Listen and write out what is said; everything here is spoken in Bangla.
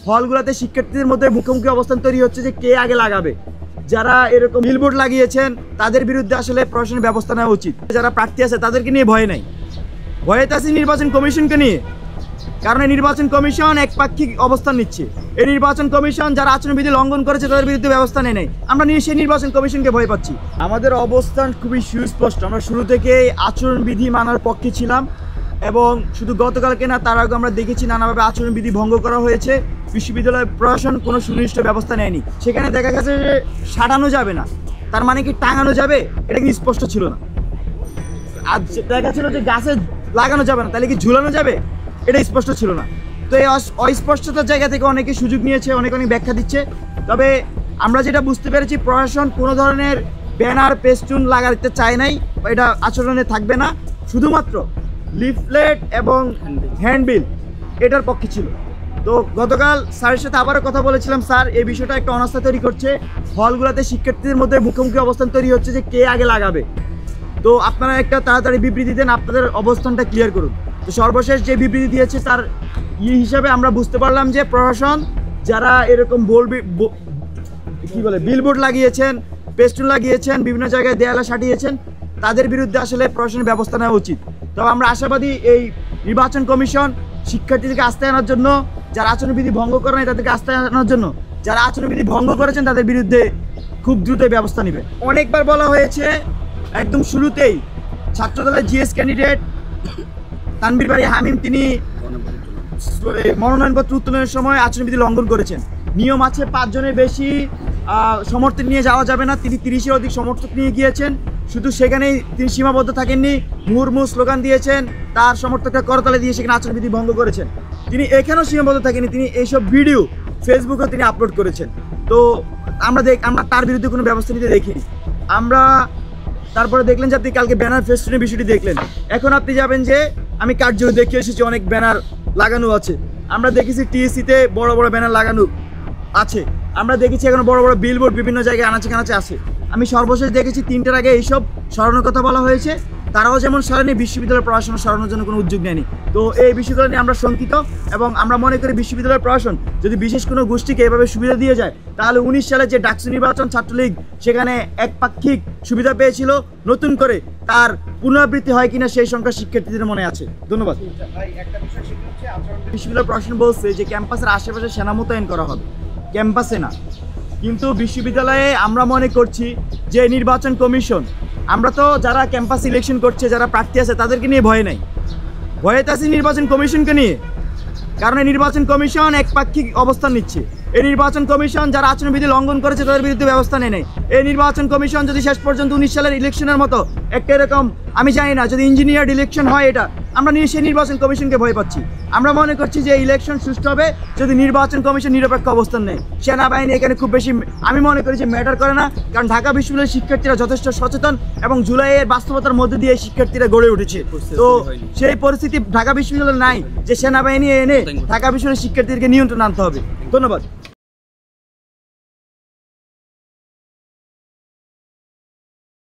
হলগুলোতে শিক্ষার্থীদের মধ্যে মুখোমুখি অবস্থান তৈরি হচ্ছে যে কে আগে লাগাবে। যারা এরকম বিলবোর্ড লাগিয়েছেন তাদের বিরুদ্ধে আসলে প্রশাসনের ব্যবস্থা নেওয়া উচিত। যারা প্রার্থী আছে তাদেরকে নিয়ে ভয় নাই, ভয়ে আছে নির্বাচন কমিশনকে নিয়ে। কারণ এই নির্বাচন কমিশন একপাক্ষিক অবস্থান নিচ্ছে। এই নির্বাচন কমিশন যারা আচরণবিধি লঙ্ঘন করেছে তাদের বিরুদ্ধে ব্যবস্থা নেয় নাই। আমরা নিয়ে সেই নির্বাচন কমিশনকে ভয় পাচ্ছি। আমাদের অবস্থান খুবই সুস্পষ্ট। আমরা শুরু থেকেই আচরণবিধি মানার পক্ষে ছিলাম এবং শুধু গতকালকে না, তার আগে আমরা দেখেছি নানাভাবে আচরণবিধি ভঙ্গ করা হয়েছে। বিশ্ববিদ্যালয় প্রশাসন কোনো সুনির্দিষ্ট ব্যবস্থা নেয়নি। সেখানে দেখা গেছে যে সাটানো যাবে না, তার মানে কি টাঙানো যাবে, এটা কি স্পষ্ট ছিল না। আর দেখা ছিল যে গাছে লাগানো যাবে না, তাহলে কি ঝুলানো যাবে, এটা স্পষ্ট ছিল না। তো এই অস্পষ্টতার জায়গা থেকে অনেকে সুযোগ নিয়েছে, অনেক ব্যাখ্যা দিচ্ছে। তবে আমরা যেটা বুঝতে পেরেছি, প্রশাসন কোনো ধরনের ব্যানার পেস্টুন লাগাতে চায় নাই, এটা আচরণে থাকবে না। শুধুমাত্র লিফলেট এবং হ্যান্ডবিল এটার পক্ষে ছিল। তো গতকাল স্যারের সাথে আবারও কথা বলেছিলাম, স্যার এই বিষয়টা একটা অনাস্থা তৈরি করছে। হলগুলোতে শিক্ষার্থীদের মধ্যে মুখোমুখি অবস্থান তৈরি হচ্ছে যে কে আগে লাগাবে। তো আপনারা একটা তাড়াতাড়ি বিবৃতি দেন, আপনাদের অবস্থানটা ক্লিয়ার করুন। তো সর্বশেষ যে বিবৃতি দিয়েছে তার হিসাবে আমরা বুঝতে পারলাম যে প্রশাসন যারা এরকম বিলবোর্ড লাগিয়েছেন, পেস্টুন লাগিয়েছেন, বিভিন্ন জায়গায় দেয়ালে সাটিয়েছেন, তাদের বিরুদ্ধে আসলে প্রশাসনের ব্যবস্থা নেওয়া উচিত। তবে আমরা আশাবাদী এই নির্বাচন কমিশন শিক্ষার্থীদেরকে আস্থায় আনার জন্য, যারা আচরণবিধি ভঙ্গ করে নাই তাদেরকে আস্থায় আনার জন্য, যারা আচরণবিধি ভঙ্গ করেছেন তাদের বিরুদ্ধে খুব দ্রুত ব্যবস্থা নেবে। অনেকবার বলা হয়েছে, একদম শুরুতেই ছাত্রদলের জিএস ক্যান্ডিডেট তানভীর বারী হামিম তিনি মনোনয়নপত্র উত্তোলনের সময় আচরণবিধি লঙ্ঘন করেছেন। নিয়ম আছে 5 জনের বেশি সমর্থক নিয়ে যাওয়া যাবে না। তিনি 30-এর অধিক সমর্থক নিয়ে গিয়েছেন। শুধু সেখানেই তিনি সীমাবদ্ধ থাকেননি, মুহুর্মুহু স্লোগান দিয়েছেন, তার সমর্থকরা করতালে দিয়ে সেখানে আচরণবিধি ভঙ্গ করেছেন। তিনি এখানেও সীমাবদ্ধ থাকেনি, তিনি এইসব ভিডিও ফেসবুকে তিনি আপলোড করেছেন। তো আমরা তার বিরুদ্ধে কোনো ব্যবস্থা নিতে দেখিনি। আমরা তারপরে দেখলেন যে আপনি কালকে ব্যানার ফেস্টুনের বিষয়টি দেখলেন। এখন আপনি যাবেন যে আমি কার্যকর দেখে এসেছি অনেক ব্যানার লাগানো আছে। আমরা দেখেছি টিএসসিতে বড় বড় ব্যানার লাগানো আছে। আমরা দেখেছি এখন বড় বড় বিলবোর্ড বিভিন্ন জায়গায় আনাচে কানাচে আছে। আমি সর্বশেষ দেখেছি 3টার আগে এইসব সরানোর কথা বলা হয়েছে। তারাও যেমন সরায়নি, বিশ্ববিদ্যালয় প্রশাসন সরানোর জন্য কোনো উদ্যোগ নেয়নি। তো এই বিষয়গুলো নিয়ে আমরা শঙ্কিত এবং আমরা মনে করি বিশ্ববিদ্যালয় প্রশাসন যদি বিশেষ কোনো গোষ্ঠীকে এভাবে সুবিধা দিয়ে যায়, তাহলে 19 সালে যে ডাকসু নির্বাচন ছাত্রলীগ সেখানে একপাক্ষিক সুবিধা পেয়েছিল, নতুন করে তার পুনরাবৃত্তি হয় কিনা সেই সংখ্যা শিক্ষার্থীদের মনে আছে। ধন্যবাদ। বিশ্ববিদ্যালয় প্রশাসন বলছে যে ক্যাম্পাসের আশেপাশে সেনা মোতায়েন করা হবে, ক্যাম্পাসে না। কিন্তু বিশ্ববিদ্যালয়ে আমরা মনে করছি যে নির্বাচন কমিশন, আমরা তো যারা ক্যাম্পাস ইলেকশন করছে, যারা প্রার্থী আছে তাদেরকে নিয়ে ভয় নাই, ভয়ে আছে নির্বাচন কমিশনকে নিয়ে। কারণ এই নির্বাচন কমিশন একপাক্ষিক অবস্থান নিচ্ছে। এই নির্বাচন কমিশন যারা আচরণবিধি লঙ্ঘন করেছে তাদের বিরুদ্ধে ব্যবস্থা নেয় নাই। এই নির্বাচন কমিশন যদি শেষ পর্যন্ত 19 সালের ইলেকশনের মতো একটা এরকম, আমি জানি না, যদি ইঞ্জিনিয়ার্ড ইলেকশন হয়, এটা আমরা নিয়ে সেই নির্বাচন কমিশনকে ভয় পাচ্ছি। আমরা মনে করছি যে ইলেকশন সুষ্ঠু হবে যদি নির্বাচন কমিশন নিরপেক্ষ অবস্থান নেয়। সেনাবাহিনী এখানে খুব বেশি আমি মনে করি যে ম্যাটার করে না, কারণ ঢাকা বিশ্ববিদ্যালয়ের শিক্ষার্থীরা যথেষ্ট সচেতন এবং জুলাইয়ের বাস্তবতার মধ্যে দিয়ে শিক্ষার্থীরা গড়ে উঠেছে। তো সেই পরিস্থিতি ঢাকা বিশ্ববিদ্যালয়ে নাই যে সেনাবাহিনী এনে ঢাকা বিশ্ববিদ্যালয়ের শিক্ষার্থীদেরকে নিয়ন্ত্রণ আনতে হবে। ধন্যবাদ।